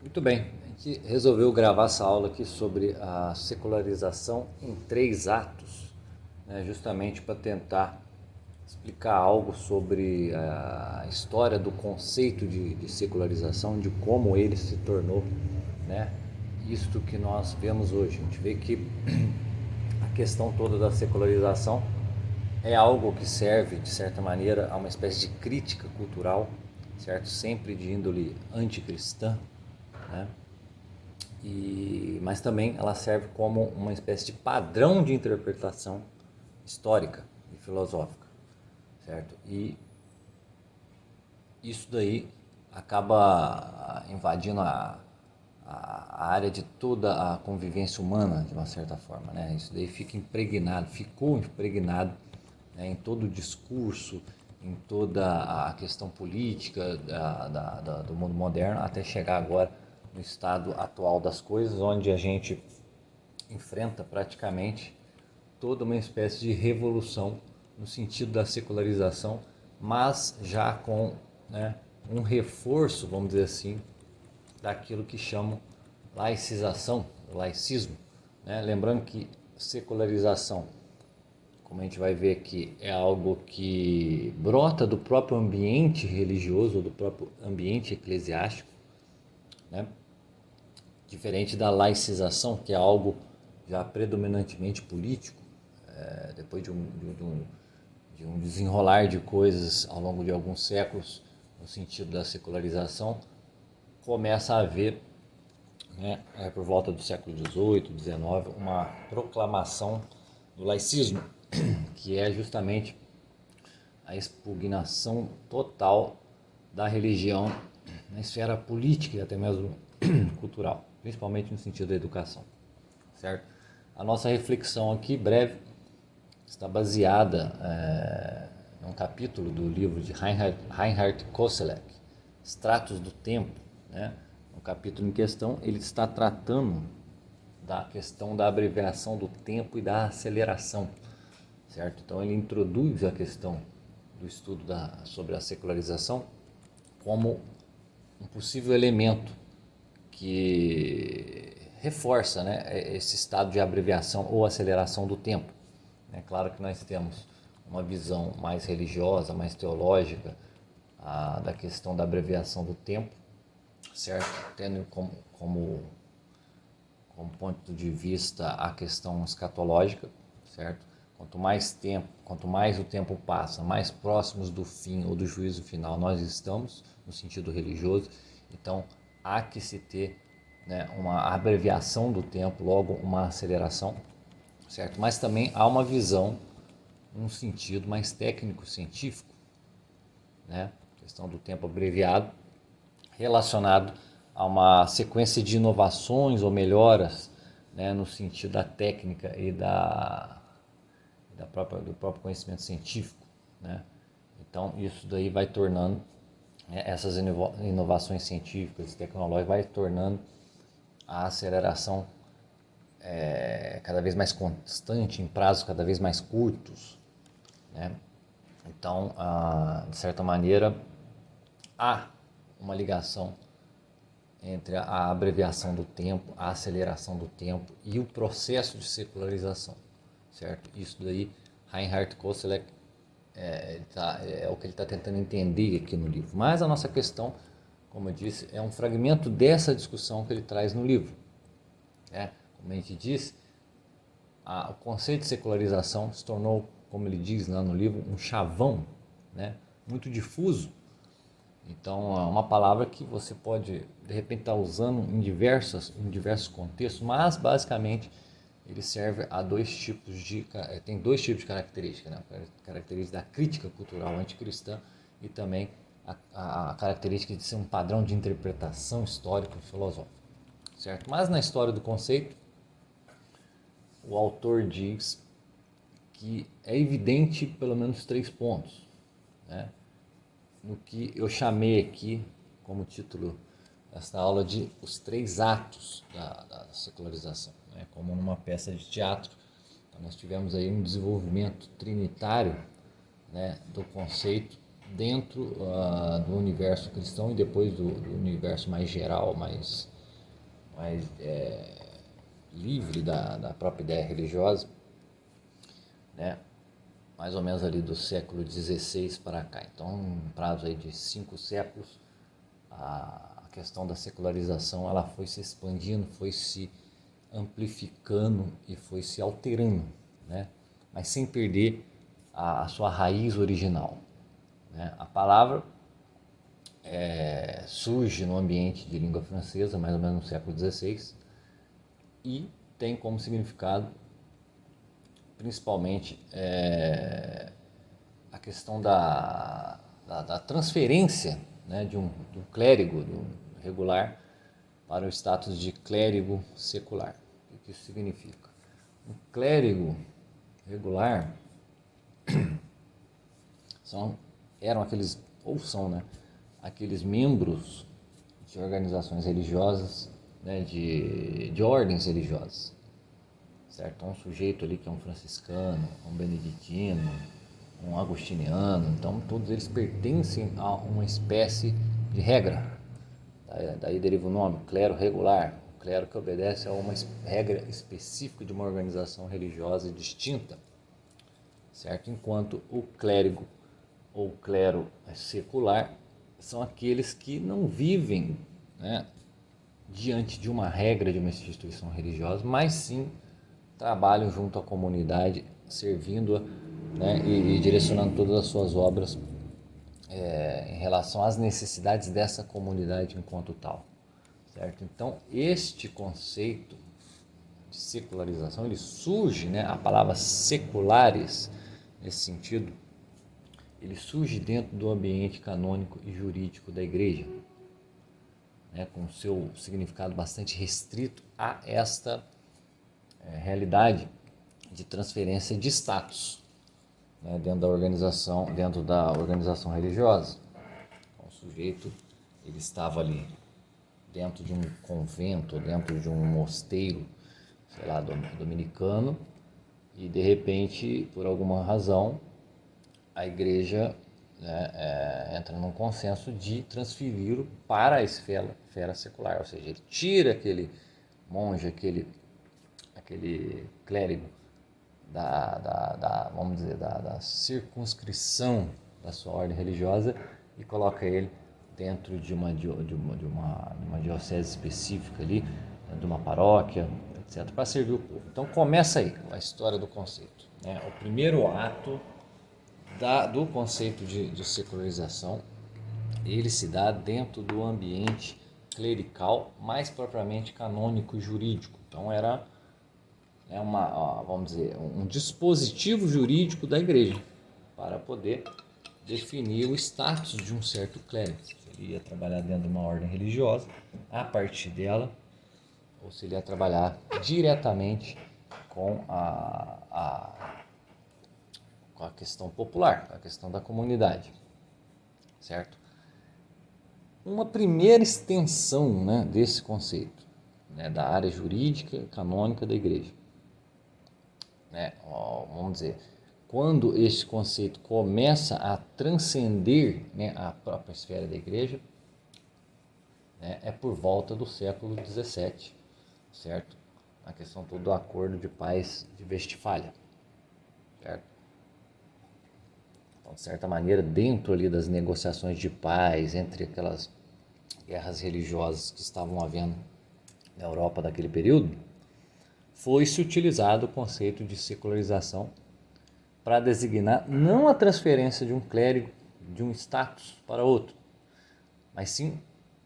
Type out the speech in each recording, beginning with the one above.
Muito bem, a gente resolveu gravar essa aula aqui sobre a secularização em três atos, né, justamente para tentar explicar algo sobre a história do conceito de secularização, de como ele se tornou, né, isto que nós vemos hoje. A gente vê que a questão toda da secularização é algo que serve, de certa maneira, a uma espécie de crítica cultural, certo? Sempre de índole anticristã, né? Mas também ela serve como uma espécie de padrão de interpretação histórica e filosófica, certo? E isso daí acaba invadindo a área de toda a convivência humana, de uma certa forma, né? Isso daí ficou impregnado, né, em todo o discurso, em toda a questão política do mundo moderno, até chegar agora no estado atual das coisas, onde a gente enfrenta praticamente toda uma espécie de revolução no sentido da secularização, mas já com, né, um reforço, vamos dizer assim, daquilo que chamam laicização, laicismo, né? Lembrando que secularização, como a gente vai ver aqui, é algo que brota do próprio ambiente religioso, ou do próprio ambiente eclesiástico, né? Diferente da laicização, que é algo já predominantemente político, depois de um desenrolar de coisas ao longo de alguns séculos, no sentido da secularização, começa a haver, né, por volta do século XVIII, XIX, uma proclamação do laicismo, que é justamente a expugnação total da religião na esfera política e até mesmo cultural, principalmente no sentido da educação, certo? A nossa reflexão aqui, breve, está baseada num capítulo do livro de Reinhard Koselleck, Extratos do Tempo, né? No capítulo em questão, ele está tratando da questão da abreviação do tempo e da aceleração, certo? Então ele introduz a questão do estudo sobre a secularização como um possível elemento que reforça, né, esse estado de abreviação ou aceleração do tempo. É claro que nós temos uma visão mais religiosa, mais teológica da questão da abreviação do tempo, certo? Tendo como ponto de vista a questão escatológica, certo? Quanto mais o tempo passa, mais próximos do fim ou do juízo final nós estamos, no sentido religioso. Então, há que se ter, né, uma abreviação do tempo, logo uma aceleração, certo? Mas também há uma visão, num sentido mais técnico-científico, né? A questão do tempo abreviado, relacionado a uma sequência de inovações ou melhoras, né, no sentido da técnica e do próprio conhecimento científico, né? Então isso daí vai tornando, né, essas inovações científicas e tecnológicas vai tornando a aceleração cada vez mais constante, em prazos cada vez mais curtos, né? Então, de certa maneira, há uma ligação entre a abreviação do tempo, a aceleração do tempo e o processo de secularização, certo? Isso daí, Reinhard Koselleck é o que ele está tentando entender aqui no livro. Mas a nossa questão, como eu disse, é um fragmento dessa discussão que ele traz no livro, né? Como a gente disse, o conceito de secularização se tornou, como ele diz lá no livro, um chavão, né, muito difuso. Então, é uma palavra que você pode, de repente, estar usando em diversos contextos, mas, basicamente, ele serve a tem dois tipos de características, né? A característica da crítica cultural anticristã e também a característica de ser um padrão de interpretação histórica e filosófica, certo? Mas, na história do conceito, o autor diz que é evidente pelo menos três pontos, né, no que eu chamei aqui como título desta aula de os três atos da secularização, né, como numa peça de teatro. Então, nós tivemos aí um desenvolvimento trinitário, né, do conceito, dentro do universo cristão e depois do universo mais geral, mais livre da própria ideia religiosa, né? Mais ou menos ali do século XVI para cá. Então, um prazo aí de 5 séculos, a questão da secularização ela foi se expandindo, foi se amplificando e foi se alterando, né? Mas sem perder a sua raiz original, né? A palavra surge no ambiente de língua francesa, mais ou menos no século XVI, e tem como significado principalmente a questão da transferência, né, de um clérigo regular para o status de clérigo secular. O que isso significa? Um clérigo regular eram aqueles, ou são, né, aqueles membros de organizações religiosas, né, de ordens religiosas, certo? Então, um sujeito ali que é um franciscano, um beneditino, um agostiniano, então todos eles pertencem a uma espécie de regra. Daí deriva o nome, clero regular, o clero que obedece a uma regra específica de uma organização religiosa distinta, certo? Enquanto o clérigo ou clero secular são aqueles que não vivem, né, diante de uma regra de uma instituição religiosa, mas sim trabalham junto à comunidade, servindo-a, né, e direcionando todas as suas obras em relação às necessidades dessa comunidade enquanto tal, certo? Então, este conceito de secularização, ele surge, né, a palavra seculares, nesse sentido, ele surge dentro do ambiente canônico e jurídico da igreja, né, com seu significado bastante restrito a esta realidade de transferência de status, né, dentro da organização religiosa. Então, o sujeito ele estava ali dentro de um convento, dentro de um mosteiro, sei lá, dominicano, e de repente, por alguma razão, a igreja, né, entra num consenso de transferi-lo para a esfera secular, ou seja, ele tira aquele monge, aquele clérigo vamos dizer, da circunscrição da sua ordem religiosa e coloca ele dentro de uma diocese específica ali, de uma paróquia, etc., para servir o povo. Então começa aí a história do conceito, né? O primeiro ato do conceito de secularização, ele se dá dentro do ambiente clerical, mais propriamente canônico e jurídico. Então era vamos dizer, um dispositivo jurídico da igreja para poder definir o status de um certo clérigo. Se ele ia trabalhar dentro de uma ordem religiosa, a partir dela, ou se ele ia trabalhar diretamente com com a questão popular, com a questão da comunidade, certo? Uma primeira extensão, né, desse conceito, né, da área jurídica canônica da igreja, né, vamos dizer, quando esse conceito começa a transcender, né, a própria esfera da igreja, né, é por volta do século XVII, certo? A questão toda do Acordo de Paz de Westfália, certo? Então, de certa maneira, dentro ali das negociações de paz, entre aquelas guerras religiosas que estavam havendo na Europa daquele período, foi-se utilizado o conceito de secularização para designar não a transferência de um clérigo de um status para outro, mas sim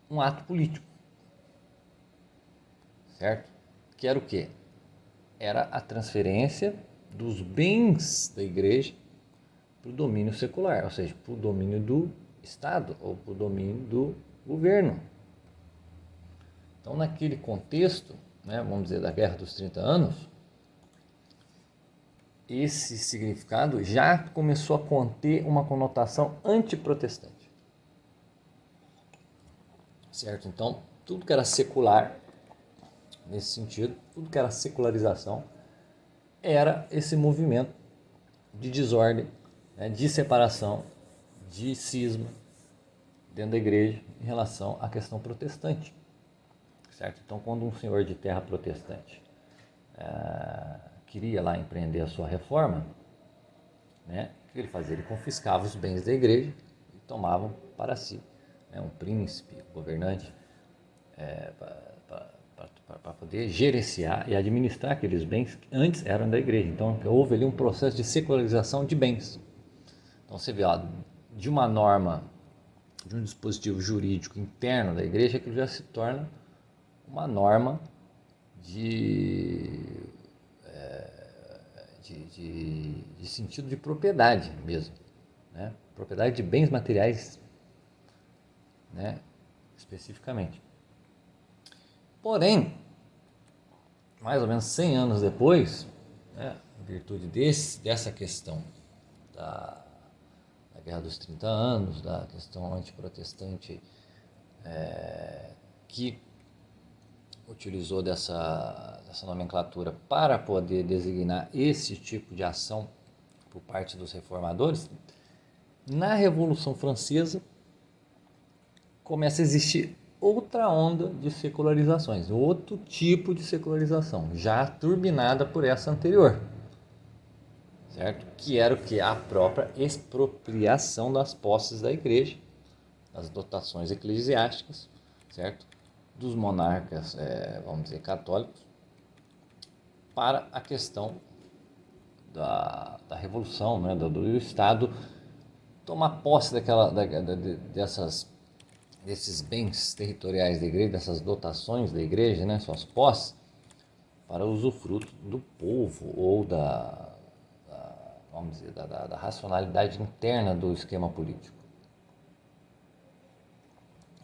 um ato político, certo? Que era o quê? Era a transferência dos bens da igreja para o domínio secular, ou seja, para o domínio do Estado ou para o domínio do governo. Então, naquele contexto, né, vamos dizer, da Guerra dos 30 Anos, esse significado já começou a conter uma conotação antiprotestante, certo? Então, tudo que era secular, nesse sentido, tudo que era secularização, era esse movimento de desordem, né, de separação, de cisma dentro da igreja em relação à questão protestante, certo? Então, quando um senhor de terra protestante queria lá empreender a sua reforma, né, o que ele fazia? Ele confiscava os bens da igreja e tomavam para si, né, um príncipe, um governante, para poder gerenciar e administrar aqueles bens que antes eram da igreja. Então, houve ali um processo de secularização de bens. Então, você vê, ó, de uma norma, de um dispositivo jurídico interno da igreja, que já se torna uma norma de sentido de propriedade mesmo, né? Propriedade de bens materiais, né? Especificamente. Porém, mais ou menos 100 anos depois, né, em virtude dessa questão da Guerra dos 30 Anos, da questão antiprotestante, que utilizou dessa nomenclatura para poder designar esse tipo de ação por parte dos reformadores, na Revolução Francesa começa a existir outra onda de secularizações, outro tipo de secularização, já turbinada por essa anterior, certo? Que era o que? A própria expropriação das posses da igreja, das dotações eclesiásticas, certo? Dos monarcas, vamos dizer, católicos, para a questão da revolução, né? do Estado tomar posse desses bens territoriais da igreja, dessas dotações da igreja, né? Suas posses, para usufruto do povo ou vamos dizer, da racionalidade interna do esquema político.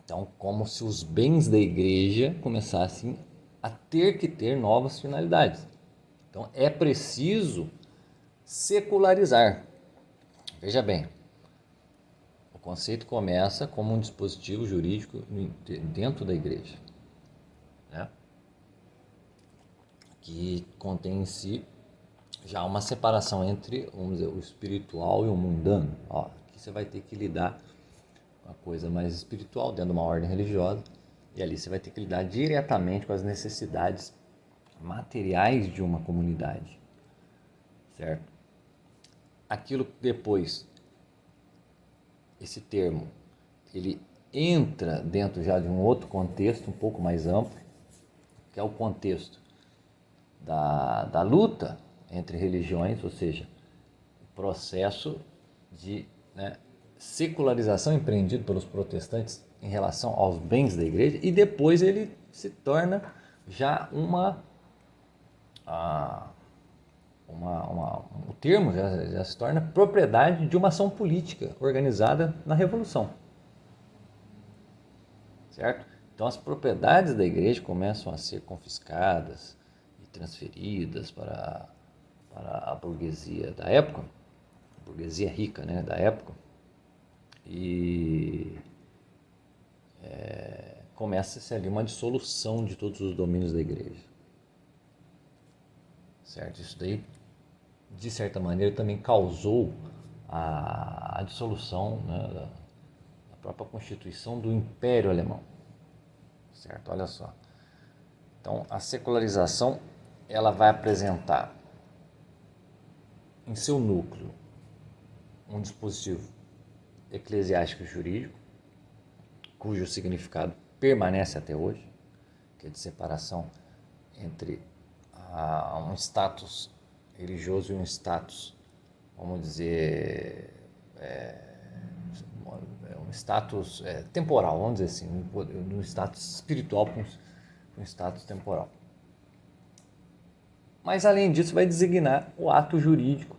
Então, como se os bens da igreja começassem a ter que ter novas finalidades. Então, é preciso secularizar. Veja bem, o conceito começa como um dispositivo jurídico dentro da igreja, né? Que contém em si já uma separação entre, vamos dizer, o espiritual e o mundano. Ó, aqui você vai ter que lidar uma coisa mais espiritual dentro de uma ordem religiosa, e ali você vai ter que lidar diretamente com as necessidades materiais de uma comunidade, certo? Aquilo que depois, esse termo, ele entra dentro já de um outro contexto um pouco mais amplo, que é o contexto da luta entre religiões, ou seja, o processo de, né, secularização empreendido pelos protestantes em relação aos bens da igreja, e depois ele se torna já o termo já se torna propriedade de uma ação política organizada na Revolução, certo? Então as propriedades da igreja começam a ser confiscadas e transferidas para a burguesia da época, a burguesia rica, né, da época, e começa-se ali uma dissolução de todos os domínios da igreja, certo? Isso daí, de certa maneira, também causou a dissolução, né, da própria constituição do Império Alemão, certo? Olha só. Então, a secularização, ela vai apresentar em seu núcleo um dispositivo eclesiástico e jurídico, cujo significado permanece até hoje, que é de separação entre um status religioso e um status, vamos dizer, um status temporal, vamos dizer assim, um status espiritual com um status temporal. Mas, além disso, vai designar o ato jurídico,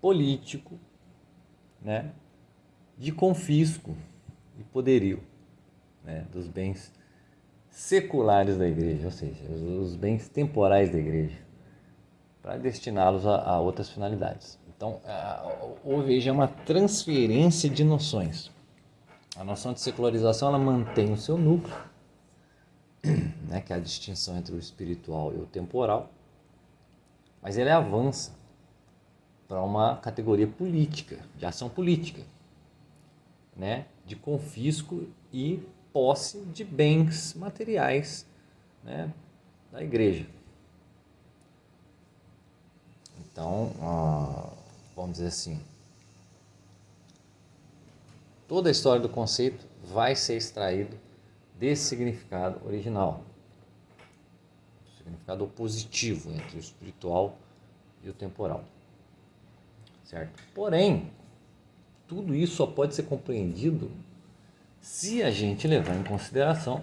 político, né, de confisco e poderio, né, dos bens seculares da igreja, ou seja, os bens temporais da igreja, para destiná-los a outras finalidades. Então, houve já uma transferência de noções. A noção de secularização, ela mantém o seu núcleo, né, que é a distinção entre o espiritual e o temporal, mas ele avança para uma categoria política, de ação política, né, de confisco e posse de bens materiais, né, da igreja. Então, vamos dizer assim, toda a história do conceito vai ser extraído desse significado original, o significado opositivo entre o espiritual e o temporal, certo? Porém, tudo isso só pode ser compreendido se a gente levar em consideração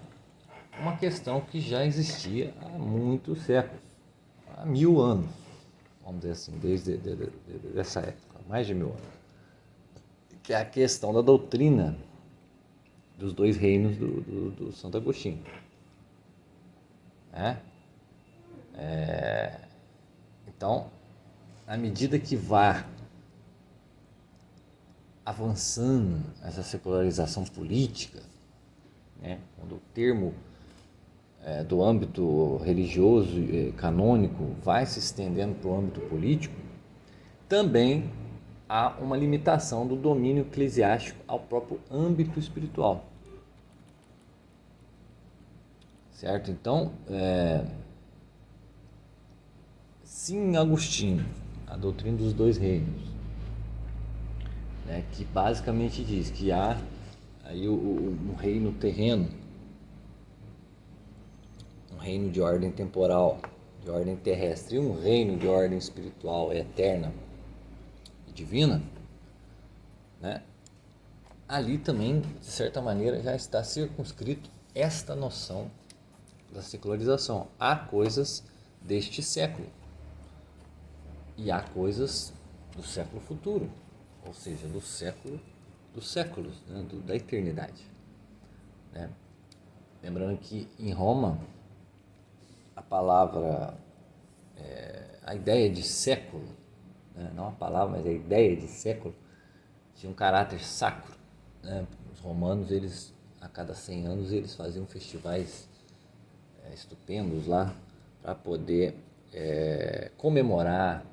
uma questão que já existia há muitos séculos, há 1000 anos, vamos dizer assim, desde essa época, mais de 1000 anos, que é a questão da doutrina dos dois reinos do Santo Agostinho. Né? Então, à medida que vá avançando essa secularização política, né, quando o termo do âmbito religioso canônico vai se estendendo para o âmbito político, também há uma limitação do domínio eclesiástico ao próprio âmbito espiritual. Certo? Então, se em Agostinho, a doutrina dos dois reinos, né, que basicamente diz que há aí um reino terreno, um reino de ordem temporal, de ordem terrestre, e um reino de ordem espiritual eterna e divina, né? Ali também, de certa maneira, já está circunscrito esta noção da secularização. Há coisas deste século e há coisas do século futuro, ou seja, do século dos séculos, né? Da eternidade, né? Lembrando que em Roma a palavra, a ideia de século, né? Não a palavra, mas a ideia de século tinha um caráter sacro, né? Os romanos, eles a cada 100 anos eles faziam festivais estupendos lá para poder comemorar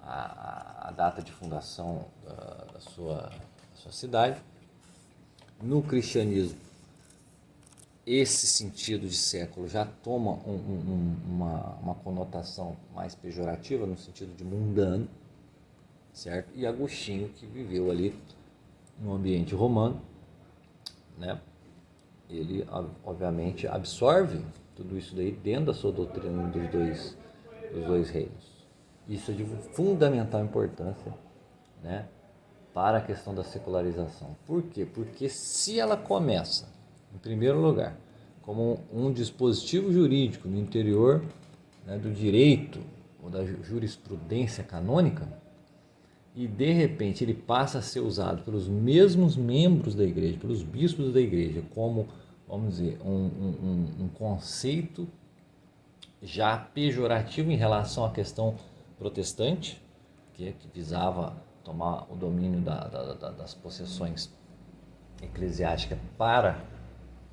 a data de fundação da sua cidade. No cristianismo, esse sentido de século já toma uma conotação mais pejorativa, no sentido de mundano, certo? E Agostinho, que viveu ali no ambiente romano, né? Ele obviamente absorve tudo isso daí dentro da sua doutrina dos dois reinos. Isso é de fundamental importância, né, para a questão da secularização. Por quê? Porque se ela começa, em primeiro lugar, como um dispositivo jurídico no interior, né, do direito ou da jurisprudência canônica, e de repente ele passa a ser usado pelos mesmos membros da igreja, pelos bispos da igreja, como, vamos dizer, um conceito já pejorativo em relação à questão protestante, que visava tomar o domínio das possessões eclesiásticas para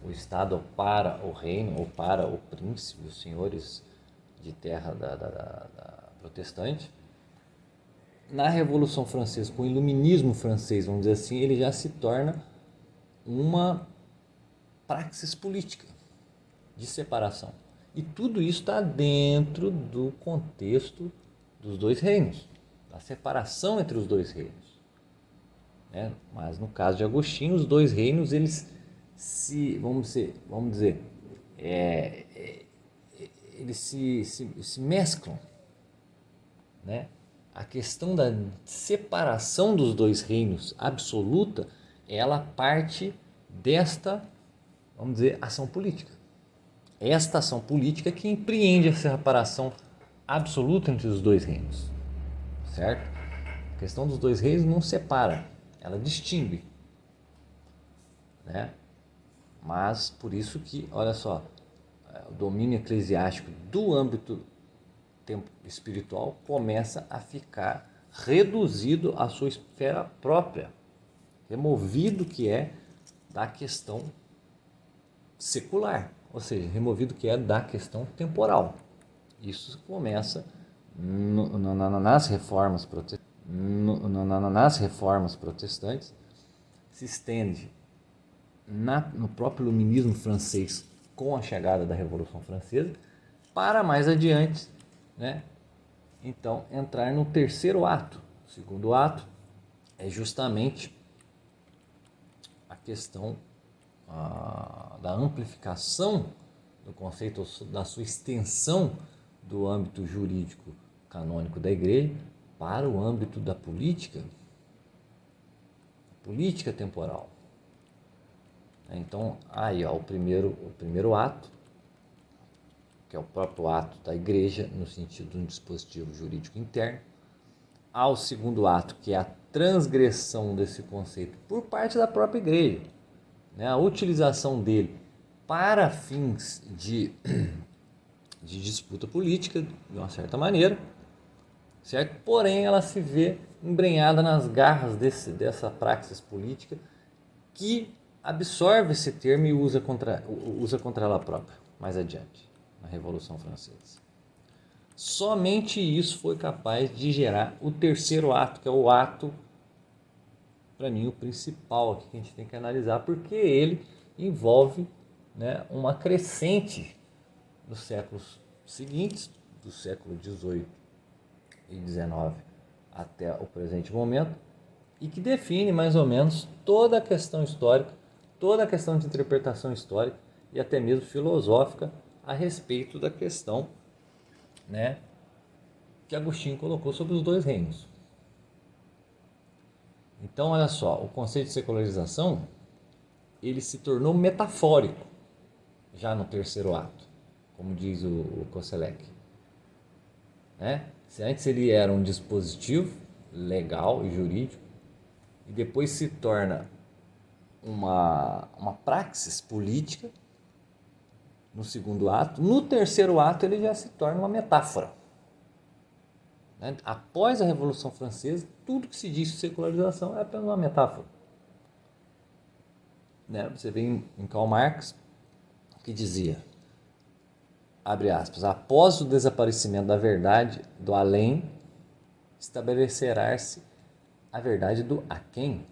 o Estado, ou para o reino, ou para o príncipe, os senhores de terra da protestante. Na Revolução Francesa, com o iluminismo francês, vamos dizer assim, ele já se torna uma praxis política de separação. E tudo isso está dentro do contexto dos dois reinos, da separação entre os dois reinos. Né? Mas no caso de Agostinho, os dois reinos, eles eles se mesclam, né? A questão da separação dos dois reinos absoluta, ela parte desta, vamos dizer, ação política. Esta ação política que empreende a separação absoluta entre os dois reinos, certo? A questão dos dois reinos não separa, ela distingue, né? Mas por isso que, olha só, o domínio eclesiástico do âmbito espiritual começa a ficar reduzido à sua esfera própria, removido que é da questão secular, ou seja, removido que é da questão temporal. Isso começa nas reformas protestantes, se estende no próprio iluminismo francês com a chegada da Revolução Francesa, para mais adiante, né, então entrar no terceiro ato. O segundo ato é justamente a questão da amplificação do conceito, da sua extensão do âmbito jurídico canônico da Igreja para o âmbito da política temporal. Então, aí o primeiro ato, que é o próprio ato da Igreja, no sentido de um dispositivo jurídico interno. Há o segundo ato, que é a transgressão desse conceito por parte da própria Igreja, né? A utilização dele para fins de disputa política, de uma certa maneira, certo? Porém, ela se vê embrenhada nas garras dessa praxis política que absorve esse termo e usa contra ela própria, mais adiante, na Revolução Francesa. Somente isso foi capaz de gerar o terceiro ato, que é o ato, para mim, o principal aqui que a gente tem que analisar, porque ele envolve, né, uma crescente dos séculos seguintes, do século XVIII e XIX até o presente momento, e que define mais ou menos toda a questão histórica, toda a questão de interpretação histórica e até mesmo filosófica a respeito da questão, né, que Agostinho colocou sobre os dois reinos. Então, olha só, o conceito de secularização, ele se tornou metafórico já no terceiro ato, como diz o Koselleck, né? Se antes ele era um dispositivo legal e jurídico, e depois se torna uma praxis política no segundo ato, no terceiro ato ele já se torna uma metáfora. Após a Revolução Francesa, tudo que se diz de secularização é apenas uma metáfora. Você vê em Karl Marx, que dizia, abre aspas, após o desaparecimento da verdade do além, estabelecerá-se a verdade do aquém.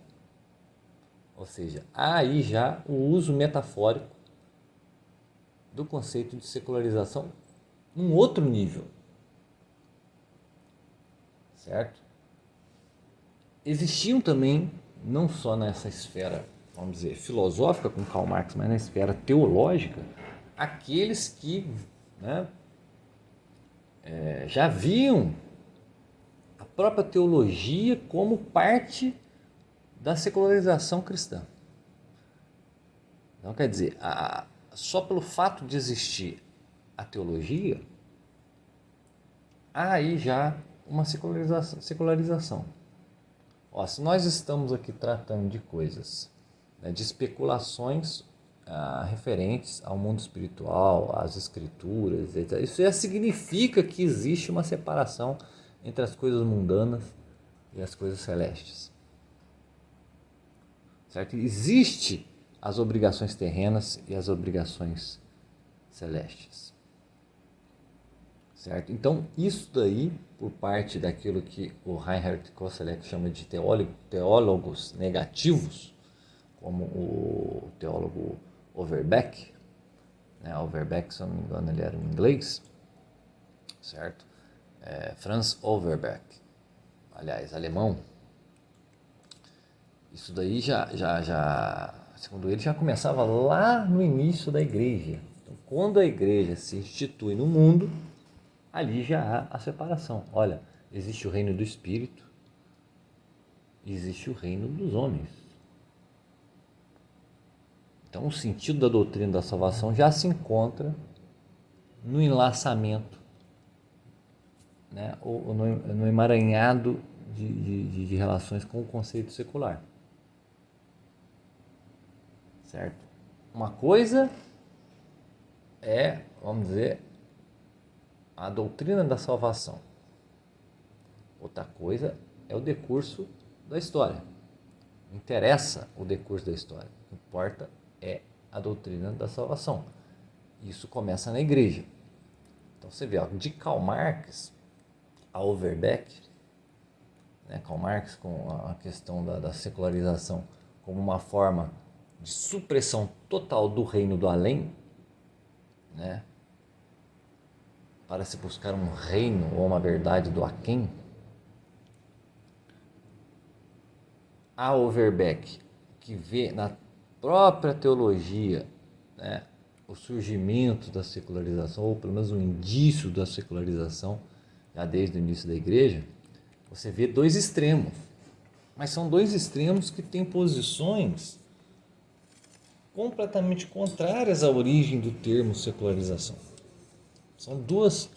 Ou seja, há aí já o uso metafórico do conceito de secularização num outro nível. Certo? Existiam também, não só nessa esfera, vamos dizer, filosófica com Karl Marx, mas na esfera teológica, aqueles que, né, já viam a própria teologia como parte da secularização cristã. Então, quer dizer, só pelo fato de existir a teologia, há aí já uma secularização. Se nós estamos aqui tratando de coisas, né, de especulações referentes ao mundo espiritual, às escrituras, etc., isso já significa que existe uma separação entre as coisas mundanas e as coisas celestes. Certo? Existe as obrigações terrenas e as obrigações celestes. Certo? Então, isso daí, por parte daquilo que o Reinhard Koselleck chama de teólogos negativos, como o teólogo Overbeck, né? Overbeck, se eu não me engano, ele era um inglês, certo? Franz Overbeck, aliás, alemão. Isso daí já, segundo ele, já começava lá no início da igreja. Então, quando a igreja se institui no mundo, ali já há a separação. Olha, existe o reino do Espírito, existe o reino dos homens. Então, o sentido da doutrina da salvação já se encontra no enlaçamento, né, ou no emaranhado de relações com o conceito secular. Certo? Uma coisa é, vamos dizer, a doutrina da salvação. Outra coisa é o decurso da história. Não interessa o decurso da história. O que importa é a doutrina da salvação. Isso começa na igreja. Então você vê, de Karl Marx a Overbeck, né, Karl Marx com a questão da secularização, como uma forma de supressão total do reino do além, né, para se buscar um reino ou uma verdade do aquém, a Overbeck, que vê na própria teologia, né, o surgimento da secularização, ou pelo menos um indício da secularização, já desde o início da igreja, você vê dois extremos. Mas são dois extremos que têm posições completamente contrárias à origem do termo secularização. São dois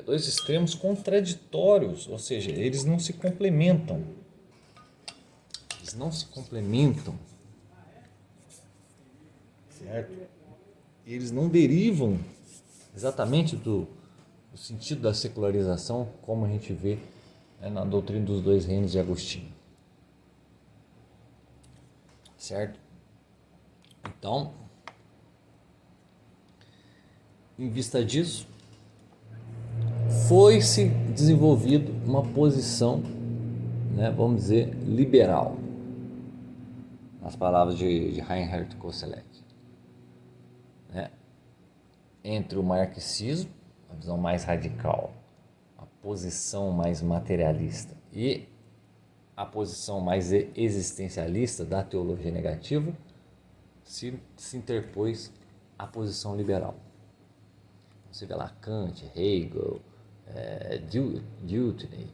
extremos contraditórios, ou seja, eles não se complementam. Eles não se complementam, certo? Eles não derivam exatamente do sentido da secularização, como a gente vê, né, na doutrina dos dois reinos de Agostinho. Certo? Então, em vista disso, foi-se desenvolvido uma posição, né, vamos dizer, liberal, nas palavras de Reinhard Koselleck, né, entre o marxismo, a visão mais radical, a posição mais materialista, e a posição mais existencialista da teologia negativa, se interpôs a posição liberal. Você vê lá Kant, Hegel, Dilthey,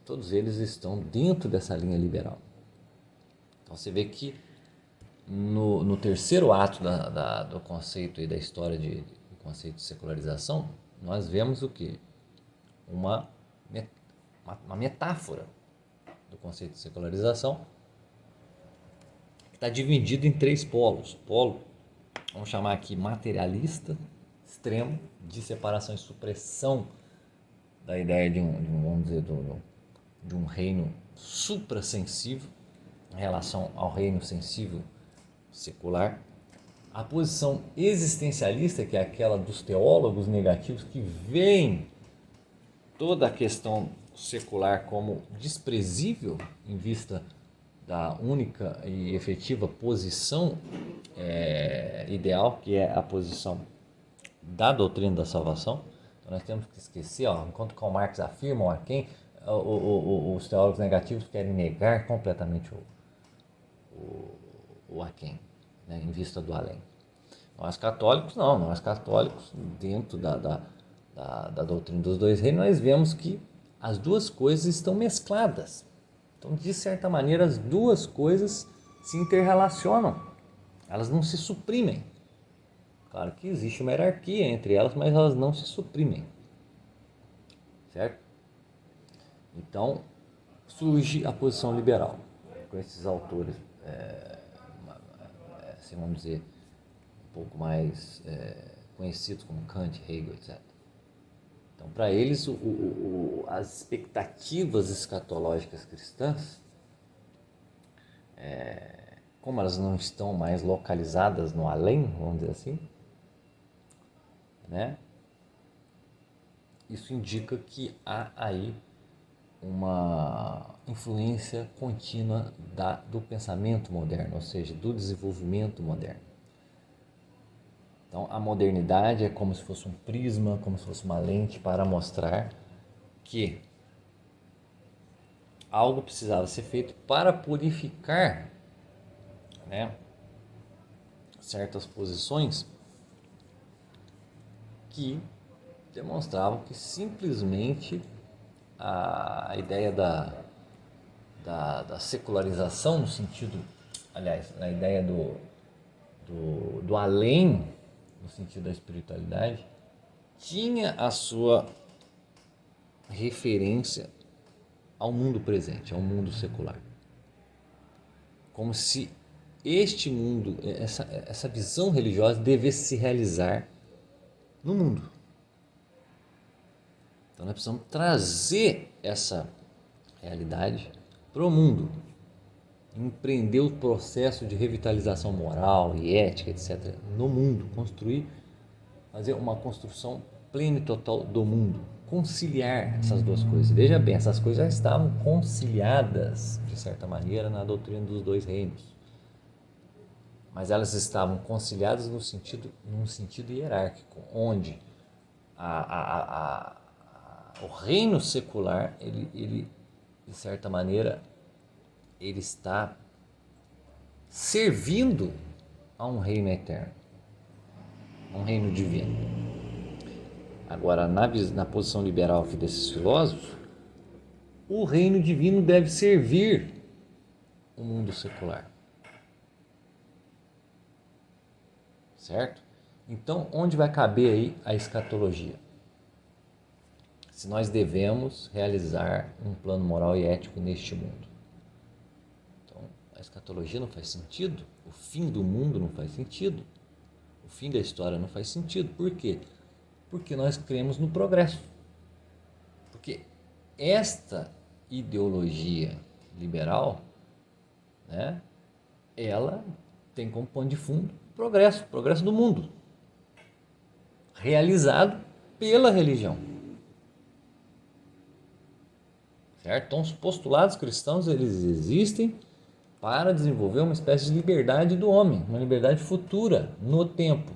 todos eles estão dentro dessa linha liberal. Então você vê que no terceiro ato do conceito e da história do conceito de secularização, nós vemos o quê? Uma metáfora do conceito de secularização, que está dividido em três polos. Polo, vamos chamar aqui materialista, extremo, de separação e supressão da ideia vamos dizer, de um reino suprassensível em relação ao reino sensível secular. A posição existencialista, que é aquela dos teólogos negativos, que veem toda a questão secular como desprezível em vista da única e efetiva posição ideal, que é a posição da doutrina da salvação. Então nós temos que esquecer, enquanto Karl Marx afirma o aquém, os teólogos negativos querem negar completamente o aquém, né, em vista do além. Nós católicos não, nós católicos, dentro da doutrina dos dois reinos, nós vemos que as duas coisas estão mescladas. Então, de certa maneira, as duas coisas se interrelacionam, elas não se suprimem. Claro que existe uma hierarquia entre elas, mas elas não se suprimem, certo? Então, surge a posição liberal, com esses autores, assim, vamos dizer, um pouco mais conhecidos como Kant, Hegel, etc. Então, para eles, as expectativas escatológicas cristãs, como elas não estão mais localizadas no além, vamos dizer assim, né? Isso indica que há aí uma influência contínua do pensamento moderno, ou seja, do desenvolvimento moderno. Então, a modernidade é como se fosse um prisma, como se fosse uma lente para mostrar que algo precisava ser feito para purificar, né, certas posições que demonstravam que simplesmente a ideia da secularização, no sentido, aliás, na ideia do além, no sentido da espiritualidade, tinha a sua referência ao mundo presente, ao mundo secular. Como se este mundo, essa visão religiosa devesse se realizar no mundo. Então nós precisamos trazer essa realidade para o mundo, empreender o processo de revitalização moral e ética, etc., no mundo, fazer uma construção plena e total do mundo, conciliar essas duas coisas. Veja bem, essas coisas já estavam conciliadas, de certa maneira, na doutrina dos dois reinos. Mas elas estavam conciliadas num sentido hierárquico, onde o reino secular, ele, de certa maneira, ele está servindo a um reino eterno, a um reino divino. Agora, na posição liberal aqui desses filósofos, o reino divino deve servir o mundo secular. Certo? Então, onde vai caber aí a escatologia? Se nós devemos realizar um plano moral e ético neste mundo. Então, a escatologia não faz sentido, o fim do mundo não faz sentido, o fim da história não faz sentido. Por quê? Porque nós cremos no progresso. Porque esta ideologia liberal, né, ela tem como pano de fundo progresso do mundo, realizado pela religião. Certo? Então, os postulados cristãos, eles existem para desenvolver uma espécie de liberdade do homem, uma liberdade futura no tempo,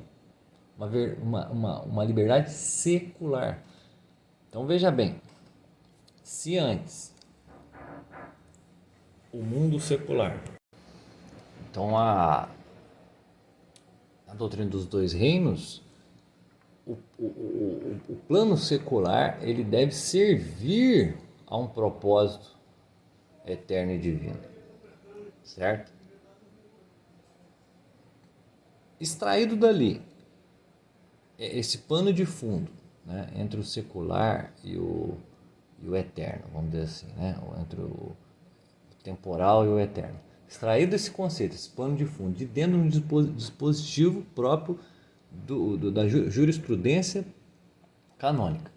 uma liberdade secular. Então, veja bem, se antes o mundo secular, então a doutrina dos dois reinos, o plano secular, ele deve servir a um propósito eterno e divino, certo? Extraído dali esse pano de fundo, né, entre o secular e o eterno, vamos dizer assim, né, entre o temporal e o eterno. Extraído esse conceito, esse pano de fundo, de dentro de um dispositivo próprio da jurisprudência canônica.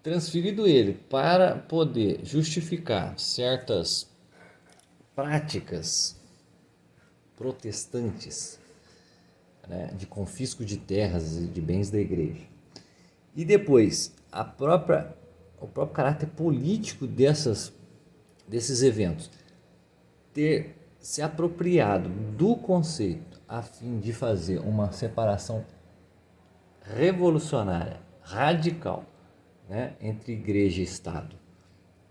Transferido ele para poder justificar certas práticas protestantes, né, de confisco de terras e de bens da igreja. E depois, o próprio caráter político desses eventos ter se apropriado do conceito a fim de fazer uma separação revolucionária, radical, né, entre igreja e Estado,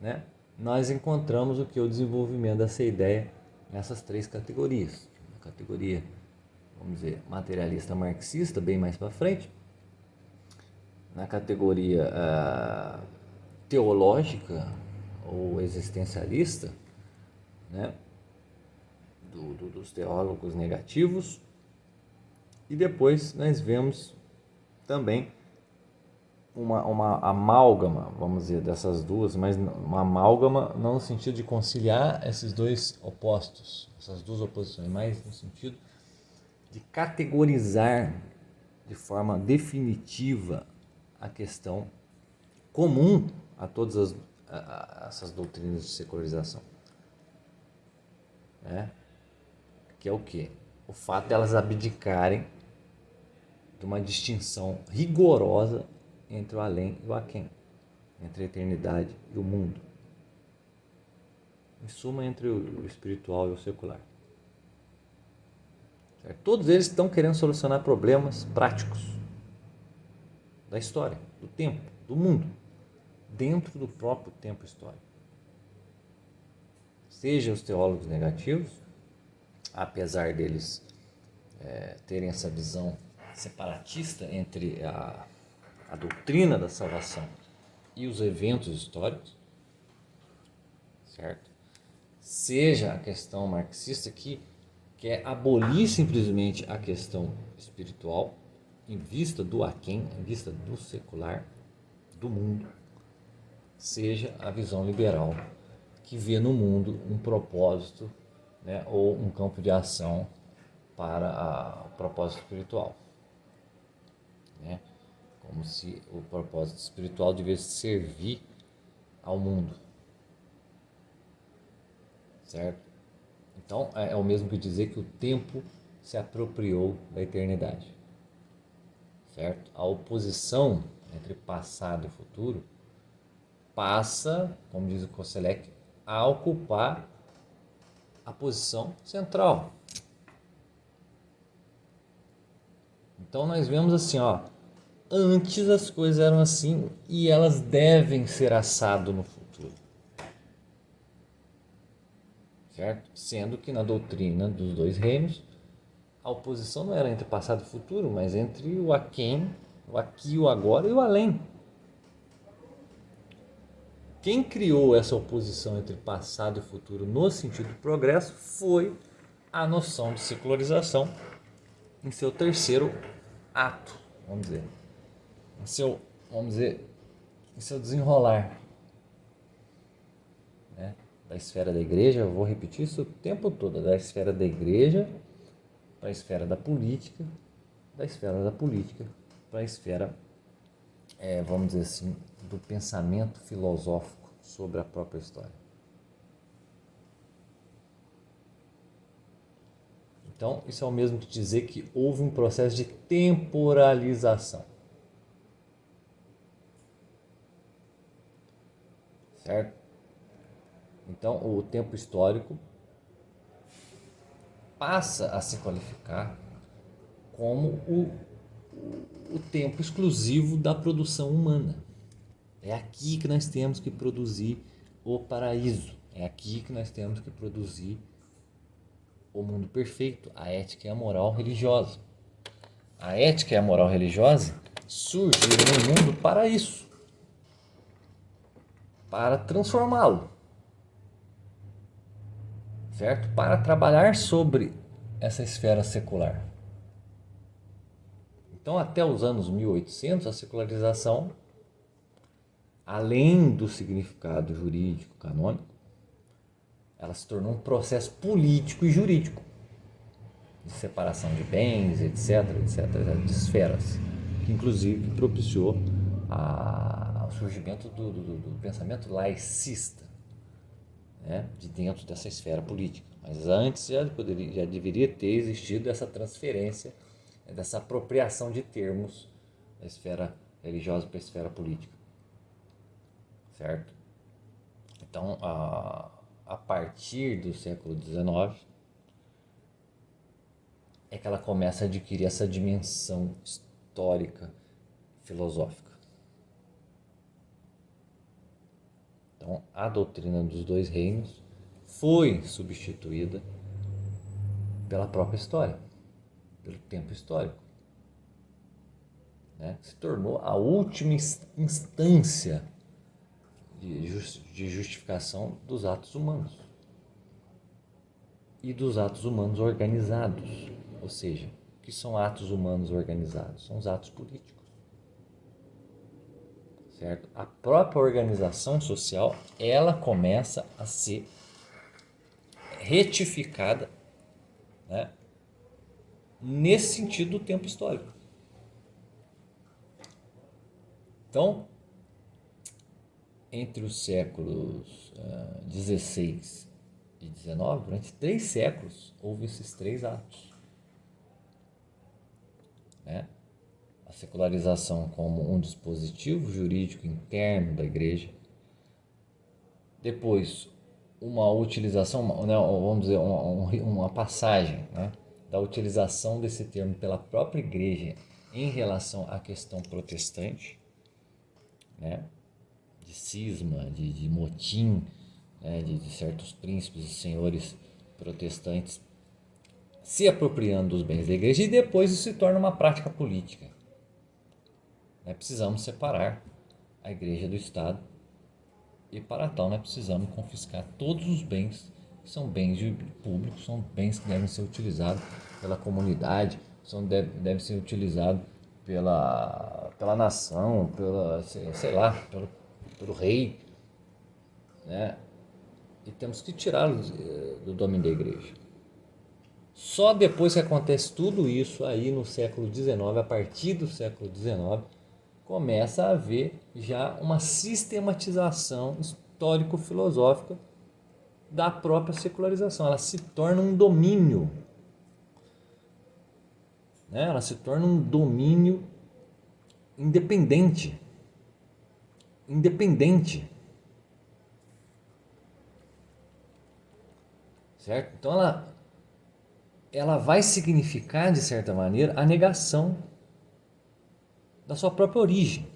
né, nós encontramos o desenvolvimento dessa ideia nessas três categorias. A categoria, vamos dizer, materialista marxista, bem mais para frente, na categoria teológica ou existencialista, né, dos teólogos negativos, e depois nós vemos também uma amálgama, vamos dizer, dessas duas, mas uma amálgama não no sentido de conciliar esses dois opostos, essas duas oposições, mas no sentido de categorizar de forma definitiva a questão comum a todas essas doutrinas de secularização, né? Que é o quê? O fato de elas abdicarem de uma distinção rigorosa entre o além e o aquém, entre a eternidade e o mundo, em suma, entre o espiritual e o secular. Certo? Todos eles estão querendo solucionar problemas práticos da história, do tempo, do mundo, dentro do próprio tempo histórico. Seja os teólogos negativos, apesar deles terem essa visão separatista entre a doutrina da salvação e os eventos históricos, certo? Seja a questão marxista que quer abolir simplesmente a questão espiritual em vista do aquém, em vista do secular, do mundo, seja a visão liberal que vê no mundo um propósito, né, ou um campo de ação para o propósito espiritual, né? Como se o propósito espiritual devesse servir ao mundo, certo? Então é o mesmo que dizer que o tempo se apropriou da eternidade, certo? A oposição entre passado e futuro, passa, como diz o Koselleck, a ocupar a posição central. Então nós vemos assim, ó, antes as coisas eram assim e elas devem ser assado no futuro. Certo? Sendo que na doutrina dos dois reinos, a oposição não era entre passado e futuro, mas entre o aquém, o aqui, o agora e o além. Quem criou essa oposição entre passado e futuro no sentido do progresso foi a noção de secularização em seu terceiro ato, vamos dizer, em seu desenrolar, né? Da esfera da igreja, eu vou repetir isso o tempo todo, da esfera da igreja para a esfera da política, da esfera da política para a esfera, vamos dizer assim, do pensamento filosófico sobre a própria história. Então, isso é o mesmo que dizer que houve um processo de temporalização. Certo? Então, o tempo histórico passa a se qualificar como o tempo exclusivo da produção humana. É aqui que nós temos que produzir o paraíso. É aqui que nós temos que produzir o mundo perfeito, a ética e a moral religiosa. A ética e a moral religiosa surgiram no mundo para isso, para transformá-lo, certo? Para trabalhar sobre essa esfera secular. Então, até os anos 1800, a secularização, além do significado jurídico canônico, ela se tornou um processo político e jurídico, de separação de bens, etc., de esferas, que inclusive propiciou o surgimento do pensamento laicista, né, de dentro dessa esfera política. Mas antes já deveria ter existido essa transferência, dessa apropriação de termos da esfera religiosa para a esfera política. Certo? Então, a partir do século XIX, é que ela começa a adquirir essa dimensão histórica, filosófica. Então, a doutrina dos dois reinos foi substituída pela própria história, pelo tempo histórico, né? Se tornou a última instância de justificação dos atos humanos e dos atos humanos organizados. Ou seja, o que são atos humanos organizados? São os atos políticos. Certo? A própria organização social, ela começa a ser retificada, né, nesse sentido do tempo histórico. Então, entre os séculos 16 e 19, durante 3 séculos, houve esses 3 atos. Né? A secularização como um dispositivo jurídico interno da igreja. Depois, uma utilização, né, vamos dizer, uma passagem, né, da utilização desse termo pela própria igreja em relação à questão protestante, né, de cisma, de motim, né, de certos príncipes e senhores protestantes se apropriando dos bens da igreja, e depois isso se torna uma prática política. Né? Precisamos separar a igreja do Estado, e para tal nós precisamos confiscar todos os bens que são bens públicos, são bens que devem ser utilizados pela comunidade, devem ser utilizados pela nação, pelo rei, né? E temos que tirá-los do domínio da igreja. Só depois que acontece tudo isso aí no século XIX, a partir do século XIX, começa a haver já uma sistematização histórico-filosófica da própria secularização. Ela se torna um domínio, né? Ela se torna um domínio independente independente, certo? Então ela vai significar, de certa maneira, a negação da sua própria origem,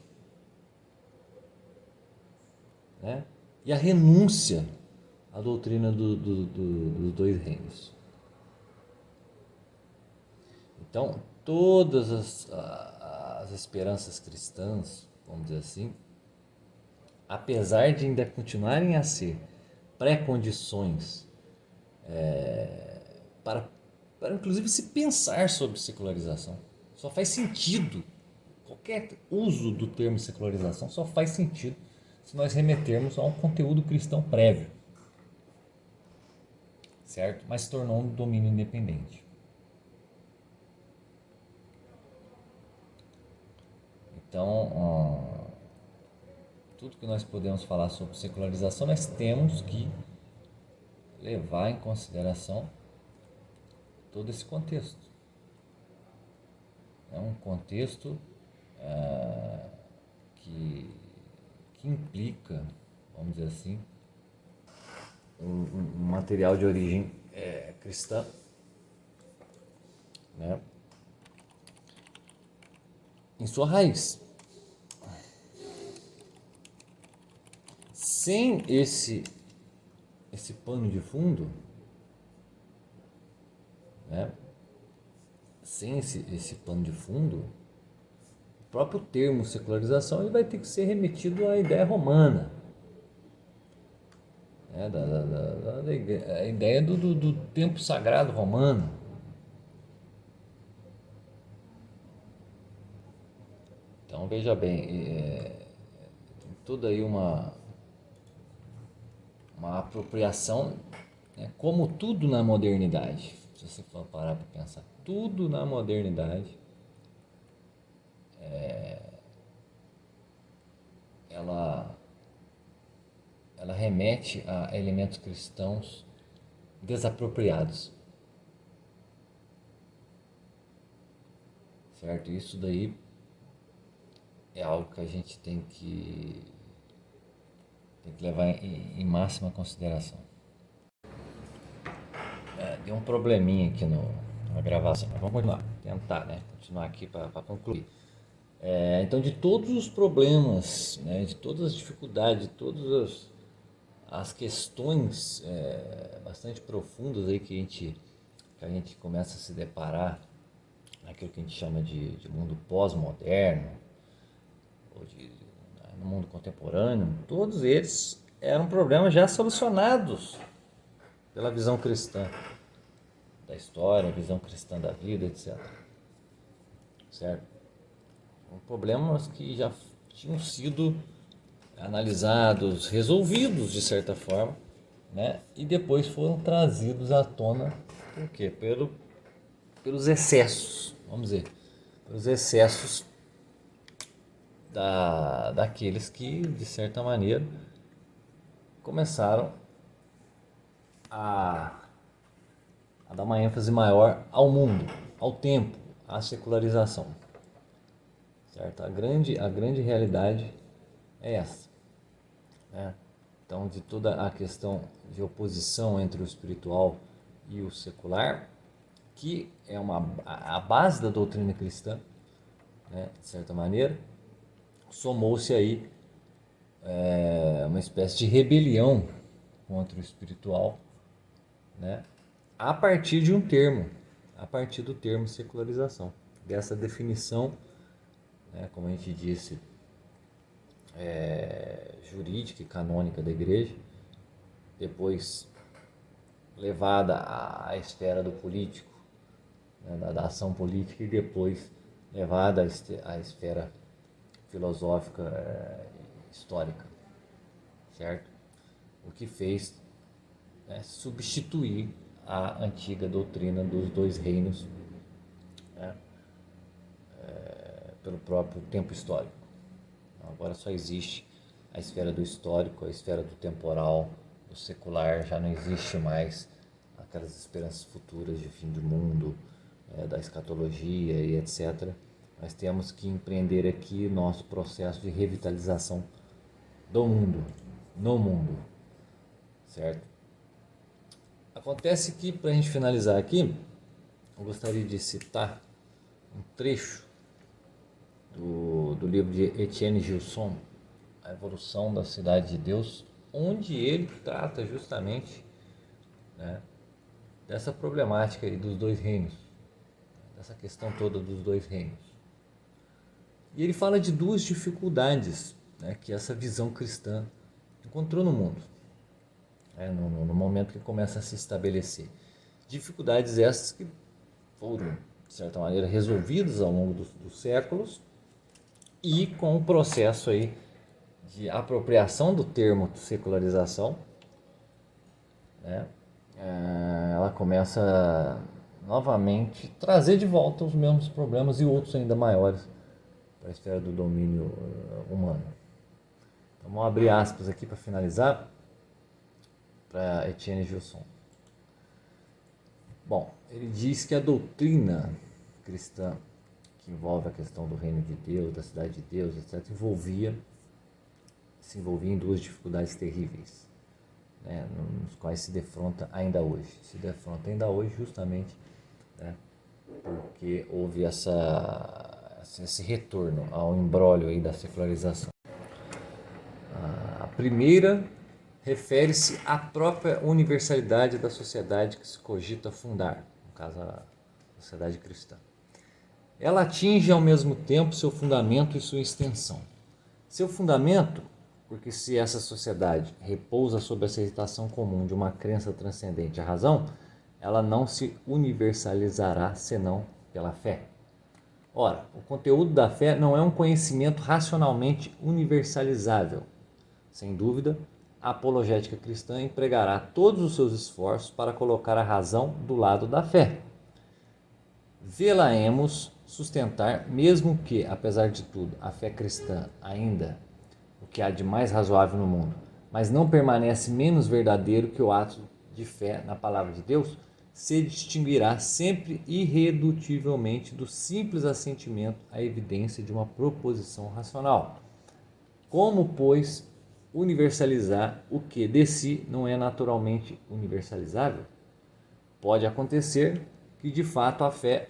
né? E a renúncia à doutrina dos dois reinos. Então, todas as esperanças cristãs, vamos dizer assim, apesar de ainda continuarem a ser pré-condições para, para inclusive se pensar sobre secularização, só faz sentido, qualquer uso do termo secularização só faz sentido se nós remetermos a um conteúdo cristão prévio, certo? Mas se tornou um domínio independente. Então, tudo que nós podemos falar sobre secularização, nós temos que levar em consideração todo esse contexto. É um contexto que implica, vamos dizer assim, um material de origem cristã, né? Em sua raiz. Sem esse pano de fundo, né? Sem esse pano de fundo, o próprio termo secularização ele vai ter que ser remetido à ideia romana, né? A ideia do tempo sagrado romano. Então veja bem, tem toda aí uma apropriação, né? Como tudo na modernidade, se você for parar para pensar, tudo na modernidade ela remete a elementos cristãos desapropriados, certo? Isso daí é algo que a gente tem que levar em máxima consideração. Deu um probleminha aqui na gravação, mas vamos continuar, tentar, né? Continuar aqui para concluir. Então, de todos os problemas, né, de todas as dificuldades, de todas as questões bastante profundas aí que a gente começa a se deparar naquilo que a gente chama de mundo pós-moderno, ou no mundo contemporâneo, todos eles eram problemas já solucionados pela visão cristã da história, visão cristã da vida, etc. Certo? Problemas que já tinham sido analisados, resolvidos de certa forma, né? E depois foram trazidos à tona, por quê? Pelos excessos, vamos dizer, pelos excessos daqueles que, de certa maneira, começaram a dar uma ênfase maior ao mundo, ao tempo, à secularização. Certo? A grande realidade é essa, né? Então, de toda a questão de oposição entre o espiritual e o secular, que é a base da doutrina cristã, né, de certa maneira, somou-se aí uma espécie de rebelião contra o espiritual, né, a partir de um termo, a partir do termo secularização, dessa definição, né, como a gente disse, jurídica e canônica da igreja, depois levada à esfera do político, né, da ação política, e depois levada à esfera filosófica histórica, certo? O que fez substituir a antiga doutrina dos dois reinos, né, pelo próprio tempo histórico. Agora só existe a esfera do histórico, a esfera do temporal, do secular, já não existe mais aquelas esperanças futuras de fim do mundo, da escatologia e etc. Nós temos que empreender aqui nosso processo de revitalização do mundo, no mundo, certo? Acontece que, para a gente finalizar aqui, eu gostaria de citar um trecho do livro de Etienne Gilson, A Evolução da Cidade de Deus, onde ele trata justamente, né, dessa problemática aí dos dois reinos, dessa questão toda dos dois reinos. E ele fala de duas dificuldades, né, que essa visão cristã encontrou no mundo, né, no momento que começa a se estabelecer. Dificuldades essas que foram, de certa maneira, resolvidas ao longo dos séculos e com o processo aí de apropriação do termo secularização, né, ela começa novamente a trazer de volta os mesmos problemas e outros ainda maiores para a esfera do domínio humano. Então, vamos abrir aspas aqui para finalizar, para Etienne Gilson. Bom, ele diz que a doutrina cristã, que envolve a questão do reino de Deus, da cidade de Deus, etc., se envolvia em duas dificuldades terríveis, né, nos quais se defronta ainda hoje. Se defronta ainda hoje justamente, né, porque houve esse retorno ao imbróglio aí da secularização. A primeira refere-se à própria universalidade da sociedade que se cogita fundar, no caso a sociedade cristã. Ela atinge ao mesmo tempo seu fundamento e sua extensão. Seu fundamento, porque se essa sociedade repousa sob a aceitação comum de uma crença transcendente à razão, ela não se universalizará senão pela fé. Ora, o conteúdo da fé não é um conhecimento racionalmente universalizável. Sem dúvida, a apologética cristã empregará todos os seus esforços para colocar a razão do lado da fé. Vê-la-emos sustentar, mesmo que, apesar de tudo, a fé cristã ainda o que há de mais razoável no mundo, mas não permanece menos verdadeiro que o ato de fé na palavra de Deus, se distinguirá sempre irredutivelmente do simples assentimento à evidência de uma proposição racional. Como, pois, universalizar o que de si não é naturalmente universalizável? Pode acontecer que, de fato, a fé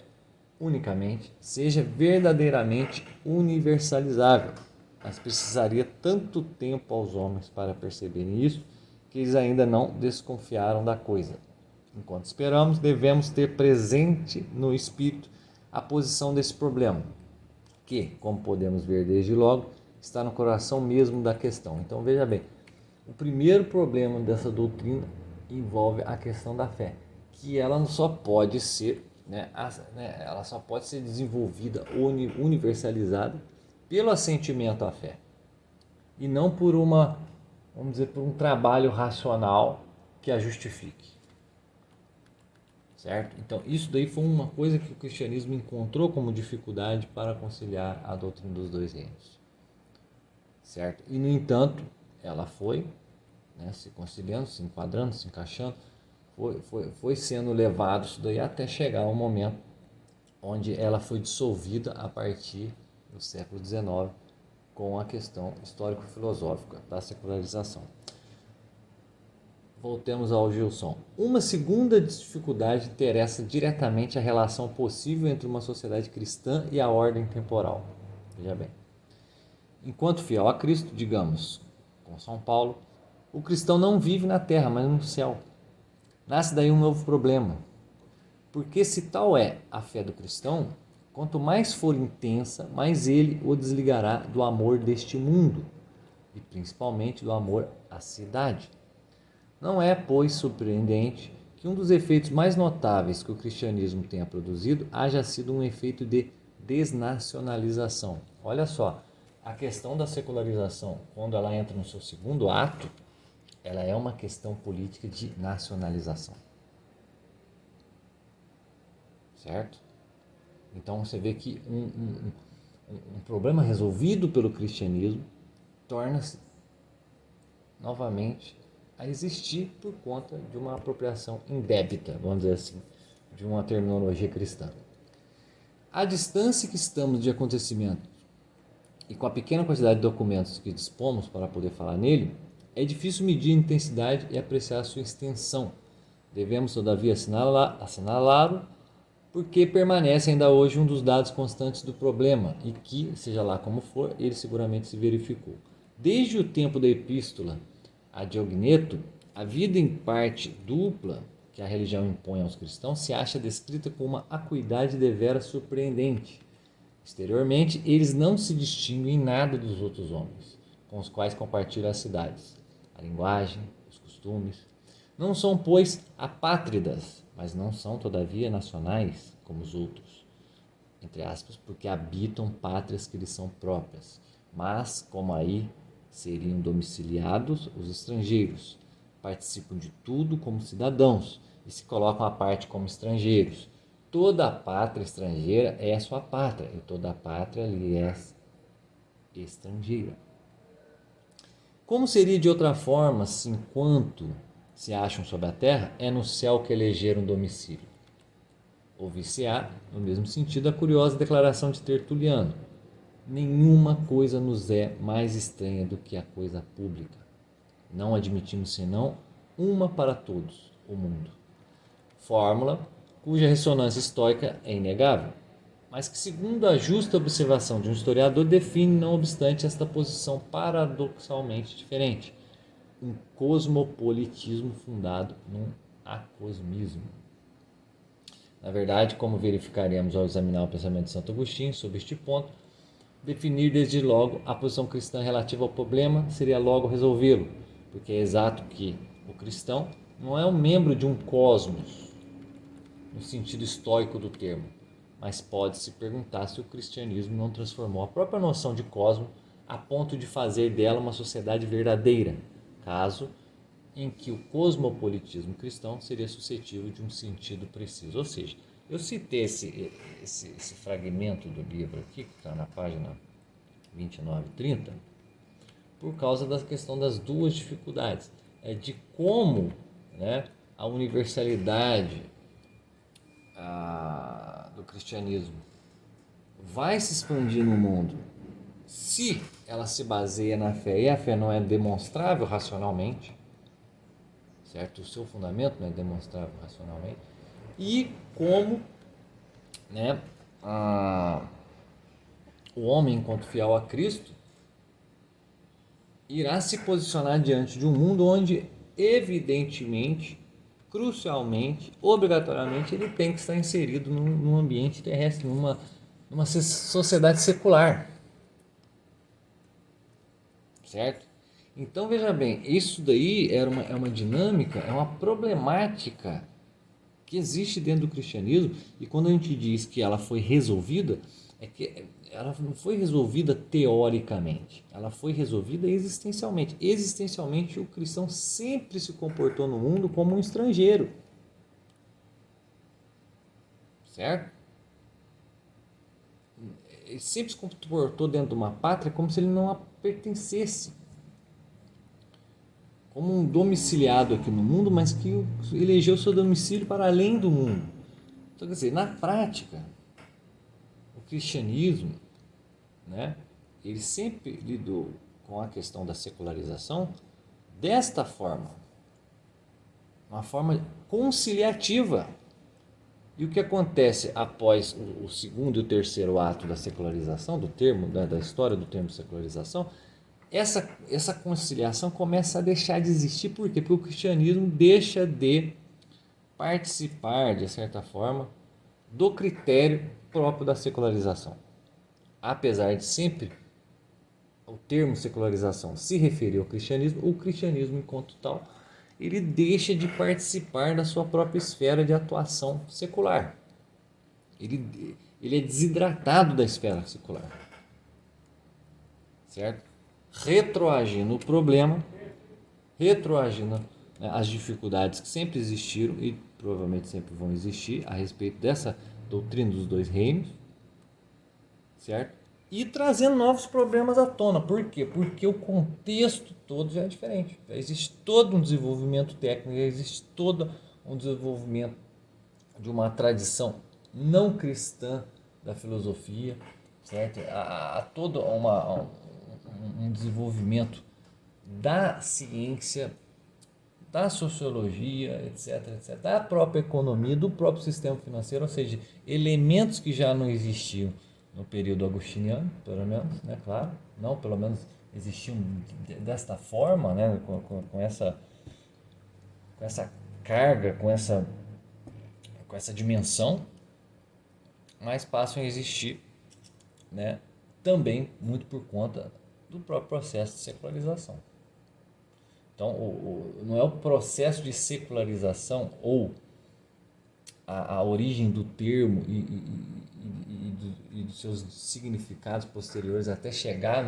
unicamente seja verdadeiramente universalizável, mas precisaria tanto tempo aos homens para perceberem isso que eles ainda não desconfiaram da coisa. Enquanto esperamos, devemos ter presente no espírito a posição desse problema, que, como podemos ver desde logo, está no coração mesmo da questão. Então veja bem, o primeiro problema dessa doutrina envolve a questão da fé, que ela só pode ser, ela só pode ser desenvolvida ou universalizada pelo assentimento à fé e não por por um trabalho racional que a justifique. Certo? Então, isso daí foi uma coisa que o cristianismo encontrou como dificuldade para conciliar a doutrina dos dois reinos. Certo? E, no entanto, ela foi, né, se conciliando, se enquadrando, se encaixando, foi sendo levado isso daí até chegar ao momento onde ela foi dissolvida a partir do século XIX com a questão histórico-filosófica da secularização. Voltemos ao Gilson. Uma segunda dificuldade interessa diretamente a relação possível entre uma sociedade cristã e a ordem temporal. Veja bem. Enquanto fiel a Cristo, digamos, com São Paulo, o cristão não vive na terra, mas no céu. Nasce daí um novo problema. Porque se tal é a fé do cristão, quanto mais for intensa, mais ele o desligará do amor deste mundo e principalmente do amor à cidade. Não é, pois, surpreendente que um dos efeitos mais notáveis que o cristianismo tenha produzido haja sido um efeito de desnacionalização. Olha só, a questão da secularização, quando ela entra no seu segundo ato, ela é uma questão política de nacionalização. Certo? Então você vê que um problema resolvido pelo cristianismo torna-se novamente a existir por conta de uma apropriação indébita, vamos dizer assim, de uma terminologia cristã. A distância que estamos de acontecimentos e com a pequena quantidade de documentos que dispomos para poder falar nele, é difícil medir a intensidade e apreciar a sua extensão. Devemos, todavia, assinalá-lo, porque permanece ainda hoje um dos dados constantes do problema e que, seja lá como for, ele seguramente se verificou. Desde o tempo da epístola a Diogneto, a vida em parte dupla que a religião impõe aos cristãos se acha descrita com uma acuidade devera surpreendente. Exteriormente, eles não se distinguem em nada dos outros homens, com os quais compartilham as cidades, a linguagem, os costumes. Não são, pois, apátridas, mas não são, todavia, nacionais, como os outros, entre aspas, porque habitam pátrias que lhes são próprias. Mas, como aí seriam domiciliados os estrangeiros, participam de tudo como cidadãos e se colocam à parte como estrangeiros. Toda a pátria estrangeira é sua pátria, e toda a pátria lhe é estrangeira. Como seria de outra forma, se enquanto se acham sobre a terra, é no céu que elegeram domicílio? Ouvir-se-á, no mesmo sentido, a curiosa declaração de Tertuliano: nenhuma coisa nos é mais estranha do que a coisa pública. Não admitimos senão uma para todos, o mundo. Fórmula cuja ressonância histórica é inegável, mas que, segundo a justa observação de um historiador, define, não obstante, esta posição paradoxalmente diferente: um cosmopolitismo fundado num acosmismo. Na verdade, como verificaremos ao examinar o pensamento de Santo Agostinho sobre este ponto, definir desde logo a posição cristã relativa ao problema seria logo resolvê-lo, porque é exato que o cristão não é um membro de um cosmos, no sentido estoico do termo, mas pode-se perguntar se o cristianismo não transformou a própria noção de cosmos a ponto de fazer dela uma sociedade verdadeira, caso em que o cosmopolitismo cristão seria suscetível de um sentido preciso. Ou seja, eu citei esse fragmento do livro aqui, que está na página 29 e 30, por causa da questão das duas dificuldades. É de como, né, a universalidade do cristianismo vai se expandir no mundo se ela se baseia na fé, e a fé não é demonstrável racionalmente, certo? O seu fundamento não é demonstrável racionalmente, e como, né, o homem, enquanto fiel a Cristo, irá se posicionar diante de um mundo onde, evidentemente, crucialmente, obrigatoriamente, ele tem que estar inserido num ambiente terrestre, numa sociedade secular. Certo? Então, veja bem, isso daí é uma dinâmica, é uma problemática que existe dentro do cristianismo, e quando a gente diz que ela foi resolvida, é que ela não foi resolvida teoricamente, ela foi resolvida existencialmente. Existencialmente, o cristão sempre se comportou no mundo como um estrangeiro. Certo? Ele sempre se comportou dentro de uma pátria como se ele não a pertencesse. Como um domiciliado aqui no mundo, mas que elegeu seu domicílio para além do mundo. Então, quer dizer, na prática, o cristianismo, né, ele sempre lidou com a questão da secularização desta forma, uma forma conciliativa. E o que acontece após o segundo e o terceiro ato da secularização, do termo, da história do termo secularização, essa conciliação começa a deixar de existir. Por quê? Porque o cristianismo deixa de participar, de certa forma, do critério próprio da secularização. Apesar de sempre o termo secularização se referir ao cristianismo, o cristianismo, enquanto tal, ele deixa de participar da sua própria esfera de atuação secular. Ele é desidratado da esfera secular. Certo? Retroagindo o problema, retroagindo, né, as dificuldades que sempre existiram e provavelmente sempre vão existir a respeito dessa doutrina dos dois reinos, certo? E trazendo novos problemas à tona. Por quê? Porque o contexto todo já é diferente. Já existe todo um desenvolvimento técnico, já existe todo um desenvolvimento de uma tradição não cristã da filosofia, certo? Há todo um desenvolvimento da ciência, da sociologia, etc, etc, da própria economia, do próprio sistema financeiro, ou seja, elementos que já não existiam no período agostiniano, pelo menos, né, claro, não, pelo menos existiam desta forma, né, com essa carga, com essa dimensão, mas passam a existir, né, também muito por conta do próprio processo de secularização. Então, não é o processo de secularização ou a origem do termo e dos seus significados posteriores até chegar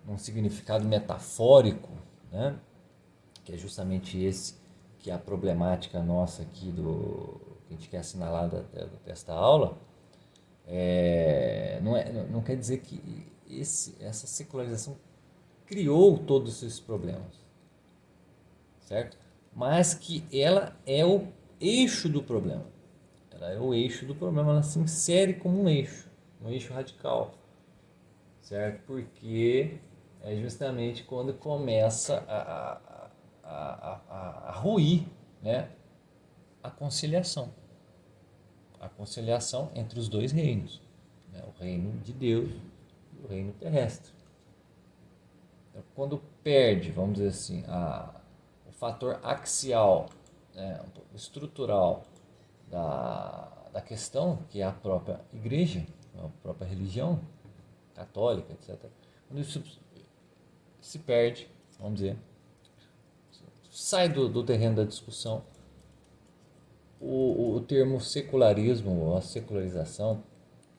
num significado metafórico, né? Que é justamente esse que é a problemática nossa aqui que a gente quer assinalar desta aula. Não quer dizer que essa secularização criou todos esses problemas, certo? Mas que ela é o eixo do problema. Ela é o eixo do problema, ela se insere como um eixo radical, certo? Porque é justamente quando começa a ruir, né, a conciliação entre os dois reinos, né, o reino de Deus e o reino terrestre. Então, quando perde, vamos dizer assim, o fator axial, né, estrutural da questão, que é a própria igreja, a própria religião católica, etc. Quando isso se perde, vamos dizer, sai do terreno da discussão, o termo secularismo, a secularização,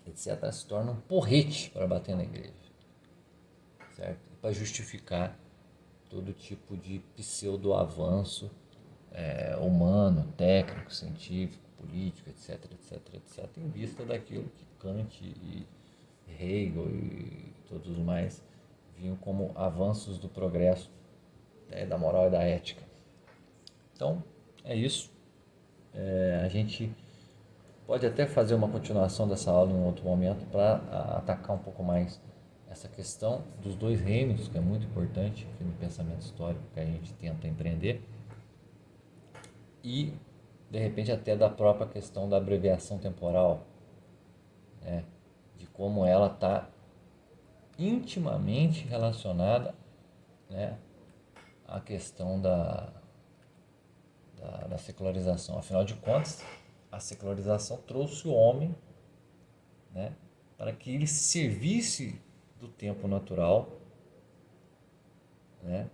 etc., se torna um porrete para bater na igreja, certo? Para justificar todo tipo de pseudo-avanço humano, técnico, científico, político, etc, etc, etc, em vista daquilo que Kant e Hegel e todos os mais viam como avanços do progresso, da moral e da ética. Então, é isso. A gente pode até fazer uma continuação dessa aula em um outro momento para atacar um pouco mais essa questão dos dois reinos, que é muito importante aqui no pensamento histórico que a gente tenta empreender, e de repente até da própria questão da abreviação temporal, né, de como ela está intimamente relacionada, né, à questão da secularização. Afinal de contas, a secularização trouxe o homem, né, para que ele se servisse do tempo natural, né,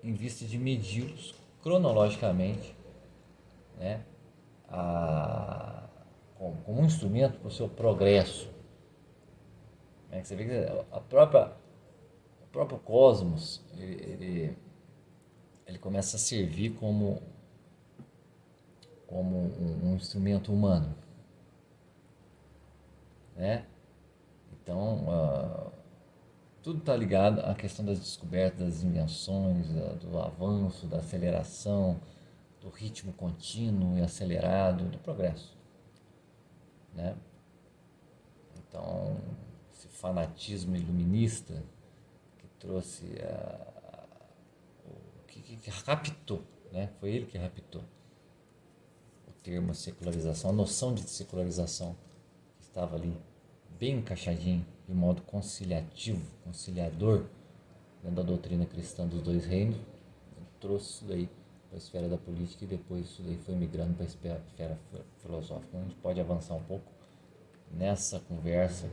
em vista de medi-los cronologicamente, né, como um instrumento para o seu progresso. Né? Você vê que o próprio cosmos ele começa a servir como um instrumento humano, né? Então, tudo está ligado à questão das descobertas, das invenções, do avanço, da aceleração, do ritmo contínuo e acelerado do progresso, né? Então, esse fanatismo iluminista que trouxe que raptou, né? Foi ele que raptou o termo secularização, a noção de secularização que estava ali bem encaixadinho de modo conciliativo, conciliador, dentro da doutrina cristã dos dois reinos. Ele trouxe isso daí para a esfera da política e depois isso daí foi migrando para a esfera filosófica. A gente pode avançar um pouco nessa conversa,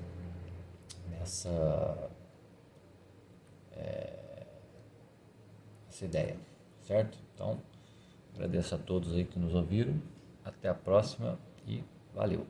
essa ideia, certo? Então, agradeço a todos aí que nos ouviram, até a próxima e valeu!